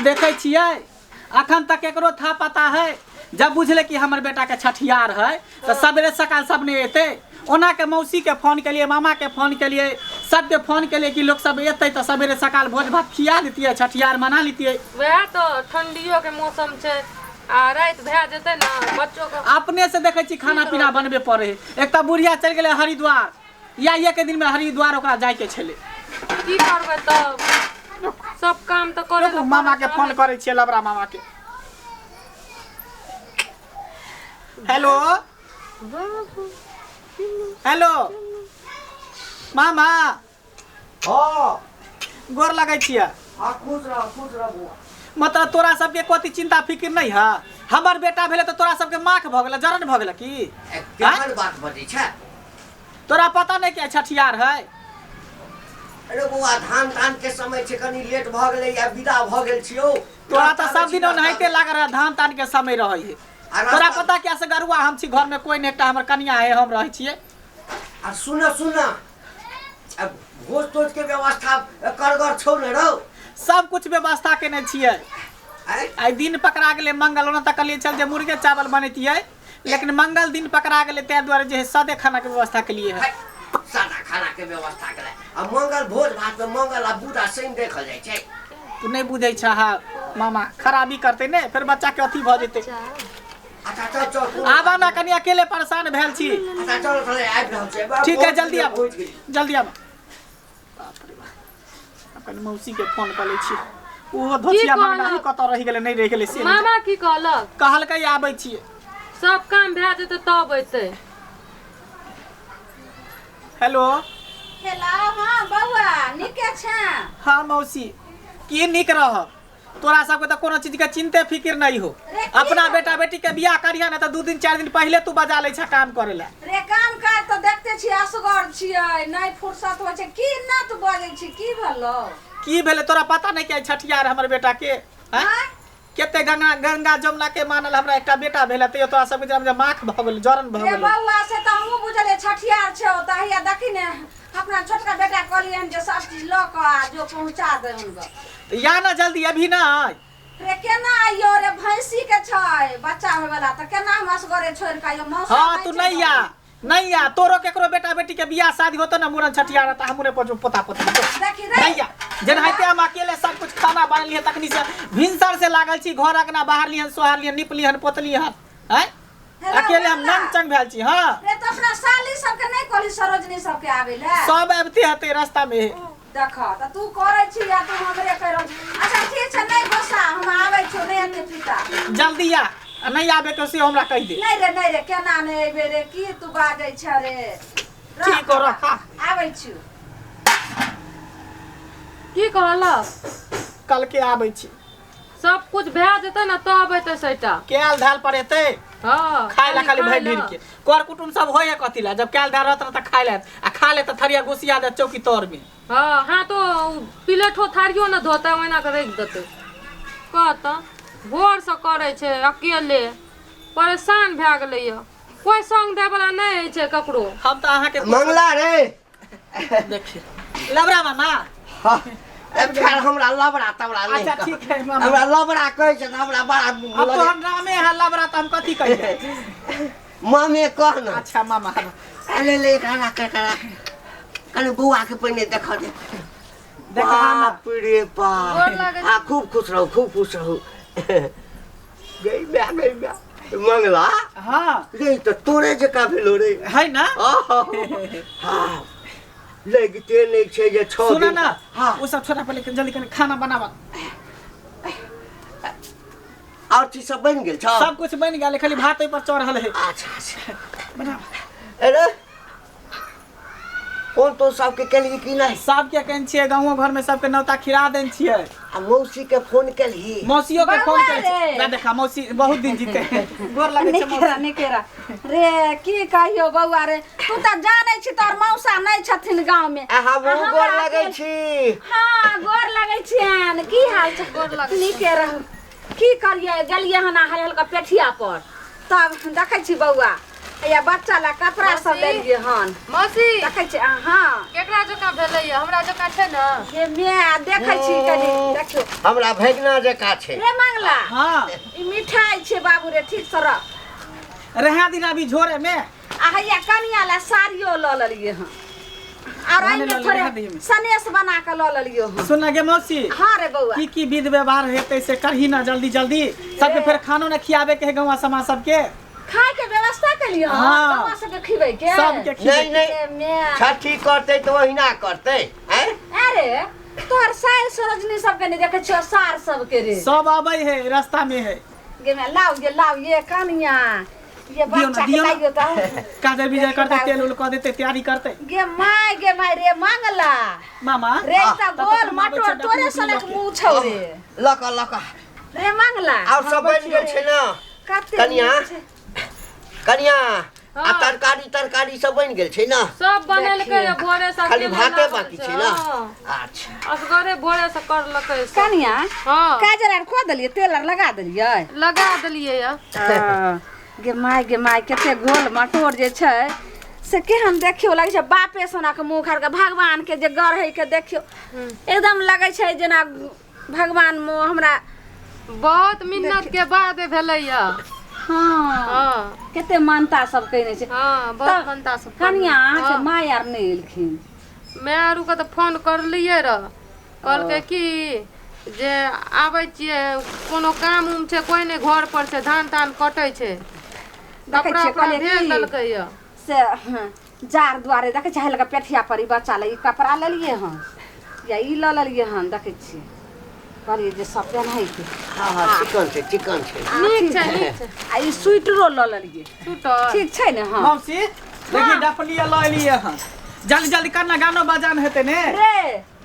देखे छिए अखन तक एकरो था पता है जब बुझले कि हमर बेटा के छठियार है तो सवेरे सकाल सब ने एते ओना के मौसी के फोन के लिए मामा के फोन के लिए सबके फोन के लिए कि लोग सब एते तो सवेरे सकाल भोज भात खिया देतिए छठियार मना लेतिए। वह तो ठंडियों के मौसम छे आ रात भे जेते ना बच्चों को अपने से देखे छी खाना पीना बनबे पड़े है। एक तो बुढ़िया चल गेले हरिद्वार या ये के दिन में हरिद्वार ओकरा जाय के छले की करबे तो सब काम तो करे मामा के फोन करे छिए लबरा मामा के। हेलो हेलो मामा हां गोर लगै छिए। हां खुश रह बुआ। मतलब तोरा सबके कोती चिंता फिक्र नहीं है हमर बेटा भेले तो तोरा सबके माख भ गेल जरन भ गेल की केहन बात बजै छै तोरा पता नहीं कि छठियार है। अरे बुआ धान तान के समय छै कनी लेट भ गेलै या विदा भ गेल छियो तोरा तो सब दिन ओनाहिते लाग रहा धान तान के समय रहे है। तोरा पता क्या से गरुआ हम छी घर में कोई नहीं एकटा हमर कन्या है हम रहे छिए। आ सुन अब भोज तोज के व्यवस्था करगर छौ न रौ सब कुछ व्यवस्था केने छिए। आई दिन पकड़ा गेले मंगल ओना तक लिए चल जे मुर्गे चावल बनैतिए लेकिन मंगल दिन पकड़ा गेले ते द्वारे जे सादे खाना के व्यवस्था के लिए है सादा खाना के व्यवस्था केले। अब मंगल भोज भात में मंगल आ बुध आ शनि देखल जाय छै। तू नहीं बुझै छ हा मामा खराबी करते ने फिर बच्चा के अथी भ जेते। अच्छा चल आबा ना कनी अकेले परेशान भेल छी। अच्छा चल थोड़े आबि रहल छै ठीक है जल्दी आब जल्दी आब। अपन मौसी के फोन कर ले छी ओहो धोतिया मंगना कत रहि गेले नहीं रहि गेले से मामा की कहलक कहलकै आबै छिए सब काम भे जेते तब अइते। हेलो हेलो हां बौआ निके छ। हां मौसी की निक रह तोरा सबके तो कोनो चीज के चिंते फिक्र नहीं हो अपना बेटा बेटी के बियाह करिया ना तो 2 दिन 4 दिन पहले तू बजा ले छ काम करे ला। रे काम काज तो देखते छी असगर छियै नहीं फुर्सत हो छै की ना तू बजै छी की भलो की भेले तोरा पता नहीं कि छठियार हमर बेटा के हैं केते गंगा जमुना के मानल हमरा एकटा बेटा भेले त तोरा सब के माख भ गेल जरन भ रे गेल। बौआ से त हमहु बुझले छठियार छौ तहिया देखी ने अपना छोटका बेटा कहलियन जे सब चीज ल के आ जो पहुंचा दे उनको या ना जल्दी अभी ना रे केना आइयो रे भैंसी के छै बच्चा होय वाला त केना हम असगरे छोड़ के आइयो मौसा। हां तू नहीं या तोरो केकरो बेटा बेटी के बियाह शादी होतो ना मुरन छठियार त हमरे पर पोता पोती देखी रे नहीं या जनहाइते हम अकेले सब कुछ खाना बना लिए तकनी से भिनसर से लागल छी घर अगना बाहर लिहन सोहार लिहन निप लिहन पोतली हन हैं अकेले हम नंग चंग भेल छी। हां रे त अपना साली सब के नहीं कहली सरोजनी सब के आवे ले सब आबते हते रास्ता में देखा त तू करे छी या तू हमरे कह। अच्छा ठीक छै नहीं गोसा हम आवे छौ नहीं आते पिता जल्दी आ नहीं आबे के से हमरा कह दे। नहीं रे केना नहीं एबे रे की तू बाजै छ रे ठीक हो रखा आबै छी की कहलक कल के आबै छी सब कुछ भे जेते ना तब अइते सेटा केल धाल पर एते हां खाए ला खाली भर ढीर के कर कुटुम सब होय कथि ला जब केल धाल रहत त खाए ले आ खा ले त थरिया गोसिया दे चौकी तोर में। हां तो प्लेटो थारियो ना धोता ओना के रख देते कहता भोर से करे छे अकेले परेशान भे गेलै कोई संग दे वाला नहीं छै ककरो। हम त अहा के मंगला रे देखिए लबरा मामा हां अब खैर हमरा लबड़ा तबड़ा नहीं। अच्छा ठीक है मामा हमरा लबड़ा कहै छै हमरा बड़ा अब तो हम नामे है लबरा त हम कथि कहिए मामे कह ना। अच्छा मामा अरे ले खाना करा कने बुआ के पहिने देखा दे देखा ना बाप रे बाप आ खूब खुश रहो गई बा मंगला हां रे तो तोरे जका भेलो रे है ना हां लगते नहीं छै जे छो सुन ना हां वो सब छोटा पहले जल्दी कने खाना बनावा और चीज सब बन गेल छ सब कुछ बन गेल खाली भात पर चढ़ल है। अच्छा बना अरे कौन तो सबके केली कि नहीं सब के कहन छिए गांव घर में सबके नौता खिरा देन छिए आ मौसी के फोन केली मौसियों के फोन बउआ करे रे। ना देखा मौसी बहुत दिन जीते गोर लगे छै मौसी नहीं केरा रे की कहियो बौआ रे तू त जानै छी तोर मौसा नहीं छथिन गांव में हम गोर लगै छी। हां गोर लगै छियन की हाल छै गोर लगै नी केरा की करिए गेलिए हना हल्का पेठिया पर तब देखै छी बौआ या बच्चा ला कपड़ा सब मौसी? देलिए हन मौसी देखै छी हां केकरा जका भेलैया हमरा जका छै न ये मैं देखै छी कनी देखियो हमरा भैगना जका छै रे मंगला हाँ ई मिठाई छे बाबू रे ठीक से रख रहा दिन अभी झोरे में आ हैया कनिया ला साड़ियो ल लेलिए हन और माने आइने ल ले, थोड़े रहा दिए में। सनेस बना के ल लेलियो हन सुन गे मौसी हां रे बउआ की विध व्यवहार हेतै से करही ना जल्दी जल्दी सबके फिर खानो न खियाबे के है गौवा समाज सबके खाए के व्यवस्था के लिए हाँ। गौवा सबके खिबै के सबके नहीं नहीं ए, मैं छठी करते तो वहीना करते हैं अरे तोहर साइल सरोजनी सबके नहीं देखे छियो सार सबके रे सब आबै है रास्ता में है गे मैं लाओ ये कनिया ये बच्चा के दियो ना। लाइयो त काजर बीजर करते तेल उल कह देते तैयारी करते गे माय रे मंगला मामा रे हाँ, त तब गोल तक मामा मटोर बच्चा तोरे डकू सनक लके। मुंह छौ रे लका रे मंगला और सब बन गेल छै ना कते कनिया? कनिया आ हाँ। तरकारी सब बन गेल छै ना सब बनेलकै या भोरे से खाली अकेले भाते लागल बाकी छै छै, ना हाँ। अच्छा असगरे भोरे से करलकै सब। कनिया हाँ काजर आर खो देलिए तेल आर लगा देलिए लगा देलियै या गे माय कते गोल मटोर जे छै से केहन देखियो लागे छै बापे सोना के मुंह खार के भगवान के जे गढ़ै के देखियो एकदम लगे छै जेना भगवान मो हमरा बहुत मिन्नत के बाद भेलैया हाँ हाँ कते मानता सब कहने छै हाँ बहुत तब बनता सब कनिया हाँ। अहाँके माय आर नहीं एलखिन मैं आरू के तो फोन करलियै र कहलकै कि जे आबै छियै कोनो काम उम छै कोई नहीं घर पर से धान तान कटै छै देखै कपड़ा छियै उपड़ा कहलियै भेज कि देलकै या से जार दुआरे देखै छै हल्का पेठिया पर ई बच्चा ले ई कपड़ा लेलिए हन या ई ल लेलिए हन देखै छियै कहलिए जे सब पहनाइ के हाँ हाँ चिकन छै नीक छै नीक छै आ ई स्वेटरो ल लेलिए सुटर ठीक छै ने हाँ मौसी देखी डफलिया ल एलिए हन जल्दी जल्दी करना गानो बजान हेते ने रे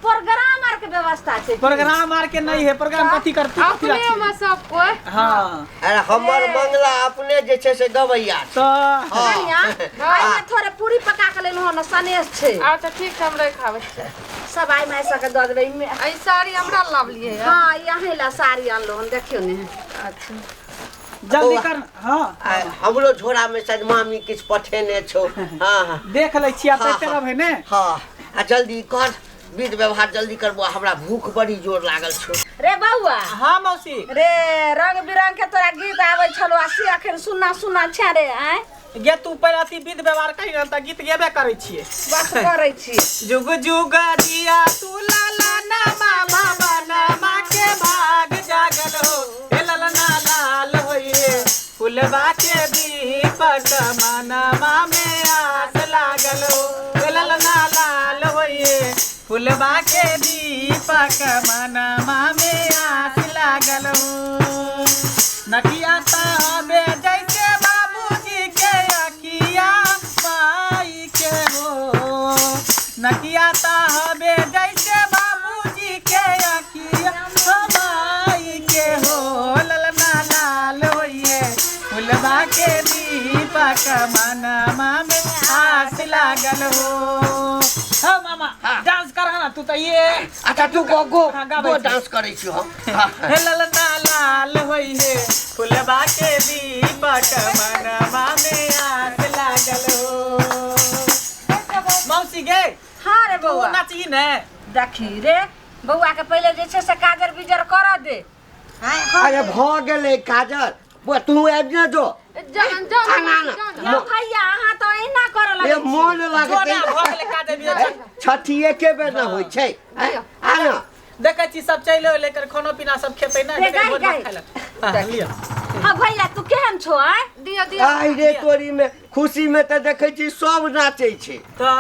प्रोग्राम आर के व्यवस्था छै प्रोग्राम आर के नहीं है प्रोग्राम कथी करतू कथी अपने राखी? में सब कोई हाँ अरे हमर मंगला अपने जे छै से गवैया छै। तो कनिया आइमे थोड़े पूरी पका के लेलहुँ हन सनेस छै अच्छा ठीक छै हमरा खावे सब आइ माय सबके दऽ देबै इमे आई साड़ी हमरा लावलियै या हाँ यहाँ ला साड़ी आनलो हन देखियो ने अच्छा जल्दी कर हाँ आ, हमरो झोरा में शायद मामी किछ पठेने छौ हाँ हाँ देख ले छिया हाँ, तो रहब है ने हाँ आ जल्दी कर विध व्यवहार जल्दी करबो हमरा भूख बड़ी जोर लागल छौ रे बौआ हाँ मौसी रे रंग बिरंग के तोरा गीत आबै छलो आ से अखन सुना छै रे आय गे तू पहले अथी विध व्यवहार कही न त गीत गेबे करै छियै बस करै छी जुग जुग दिया तू लाला ना मामा बनमा के भाग जागल हो हे ललना लाल होइए फुलवा के दीपक मनमा में आस लागल हो हे ललना लाल होइए फुलवा के दीपक मनमा में आस लागल हो नकिया ताबे जैसे बाबूजी के अखिया माई के हो नकिया ताबे जैसे बाबूजी के अखिया माई के हो ललना लाल होइए फुलवा के दीपक मनमा में आस लागल हो हाँ मामा डांस कर ना तू तो ये अच्छा तू गो हाँ, गाबै गो छी। डांस करै छी हम हे ललना लाल होइए फुलवा के दीपक मनमा में आस लागल हो मौसी गे हाँ रे तू बौआ नाची ने देखी रे बौआ के पहिले जे छै से काजर बिजर कर दे अरे भ गेलै काजल वो तू आबि जा जो जान जान आना ना। यो भैया अहाँ तो एना कर ये लगे मोन जोड़ा लागतै भऽ गेलै काजे बिजर छठी एके बेर न होइ छै आना देखै छी सब चैलो लेकर खाना पीना सब खेतै ना रे, लेकर भोज गाय, भात खाइ लए हाँ, लिअ अब भैया तू केहन छो आय दिया दिया आई रे तोरी में खुशी में त देखै छी सब नाचै छै तो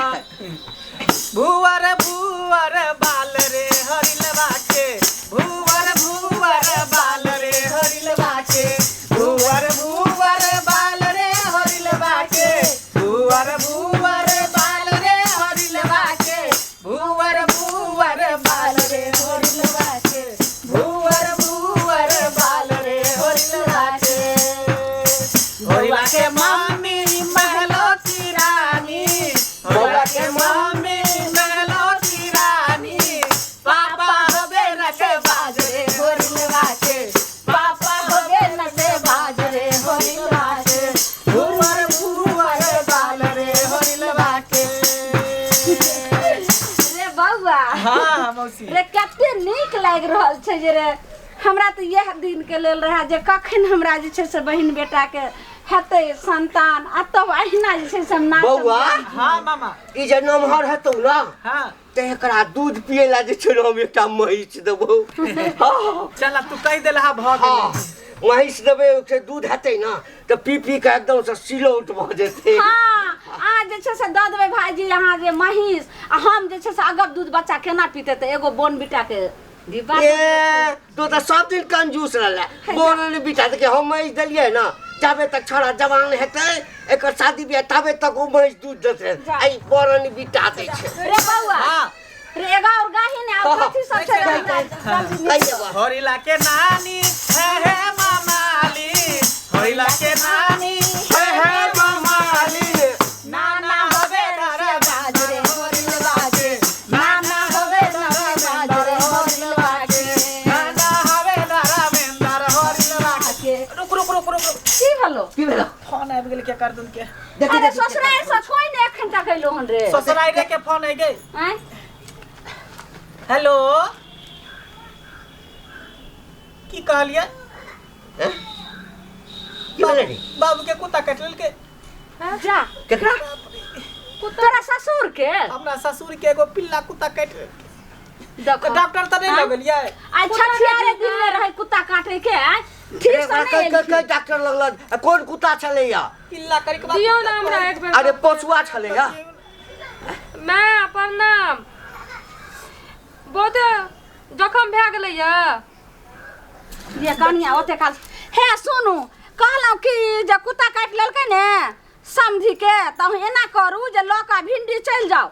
भुवर भुवर बाल रे हरिलवा के भुवर भुवर बाल रे हरिलवा के भुवर भुवर बाल रे हरिलवा के भुवर भुवर बाल रे हरिलवा के भुवर भुवर बाल रे हरिलवा के भुवर भुवर बाल रे हरिलवा के भोला के मामी महलो की रानी भोला के मामी महलो की रानी पापा हबे रखे एते नीक लागि रहल छै जे रे हमरा तऽ यह दिन के लेल रहा जे कखन हमरा जे छै से बहिन बेटा के हेतै संतान आ तब अहिना जे छै से हम नाचब। बौआ हाँ मामा ई जे नमहर हेतौ ना हाँ ते एकरा दूध पिए ला जे छै हम एकटा महिष देबौ। हाँ चल तू कह दे रहा भऽ हाँ गेलै महिष देबै से दूध हेतै ना तऽ पी पी के एकदम से सिलौट भऽ जेतै। हाँ आ जे छै से दऽ देबै भाईजी अहाँ जे महिष आ हम जे छै से अगब दूध बच्चा केना पीते तऽ एगो बोन बिटा के डिब्बा ए तो तऽ सब दिन कंजूस रहले बोलने बिटा के हम महिष देलियै ना जाबे तक छोड़ा जवान हेतै एकर शादी बियाह ताबे तक ओ महिष दूध देतै। आई बोरनी बिटा दै छै। रे बौआ हाँ रे एगो और गाही ने और कथी सब छै होरिला के नानी हे मामाली होरिला के नानी हे मामाली नाना होवे रे बाजरे होरिलवा के नाना होवे रे बाजरे होरिलवा के नाना होवे रे मेंदर होरिलवा के रुक रुक रुक रुक की हलो की भेलो फोन आबि गेल के कर दुन के देखी अरे ससुराल से कोई ने एखन तक अइलो हन रे ससुराल रे के फोन आ गई। हैं हेलो की कहलिए की भेलै रे बाबू के कुत्ता काट लेलके जा केकरा तोरा ससुर के हमरा ससुर के एगो पिल्ला कुत्ता काट लेलके देखो तो डॉक्टर तो नहीं लगलिए आई छठियारे दिन में रहे कुत्ता काटे के ठीक से नहीं के डॉक्टर लगल कोन कुत्ता छलैया पिल्ला करी के दियौ ना हमरा एक बेर अरे पोछुआ छलैया माँ प्रणाम बहुत जखम भए गेलैया ये कनिया ओते काल हे सुनू कहलौ कि जे कुत्ता काट लेलकै ने समझी के त एना करू जे लौका भिंडी चल जाओ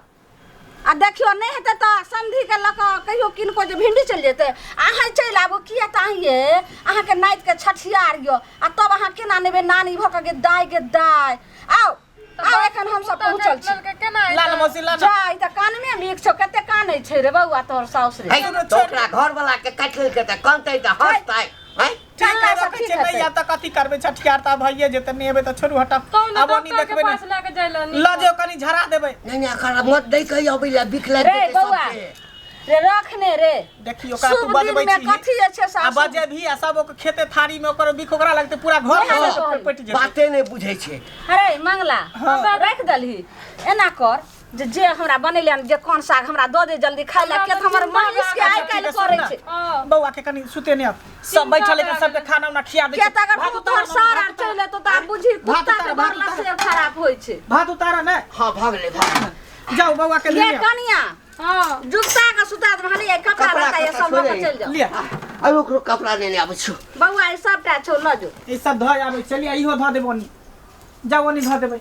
आ देखियो नहीं हेते त समझी के लौका कहियो किनको जे भिंडी चल जेते अहाँ चल आबो किया त अहाँ के नाइत के छठियार यो आ तब अहाँ केना नेबे नानी भ के दाय आओ आओ एखन हम सब पहुंचल छी केना लाल मौसी लाल जाई त कान में मिक्स छौ कते कानै छै रे बौआ तोहर साउस रे ओकरा घर वाला के काट लेलकै त कानतै त हंसतै हैं ठीक है रखै छै नहीं या त कथि करबे छठियार ता भइए जेते नहीं हेबे त छोड़ू हटा कौन अब डॉक्टर नहीं के देखबे पास नहीं लेके जाइलो ल जो कनी झरा देबे नहीं एकरा मत दै कहि अबै ला बिखला रे बौआ रे रखने रे देखियो का तू बजबै छी कथी जे छै आ सासु बजे भी आ सब ओके खेते थारी में ओकर बिख ओकरा लगते पूरा घर पट जेते बाते नहीं बुझै छै। अरे मंगला रख दलही एना कर जे हमरा बनेले जे कोन साग हमरा दऽ दे जल्दी खाइ ला के हमर महिष के आइ काल्हि करै छै बौआ के कनी सुते नहीं सब बैठल के सबके खाना उना खिया दे के तगर तोहर सारा चले तो ता बुझी कुत्ता के मरला से खराब होय छै भात उतारा ने हां भाग ले भाग जाओ बौआ के ये ले कनिया हां जुत्ता का सुता रहली ये कपड़ा लता ये सब लऽ के चल जाओ ले आ रुक कपड़ा लेने आबै छु बौआ ई सबटा छौ ल जो ई सब ध आबै चलिए इहो ध देबोनी जाओ ओनी ध देबै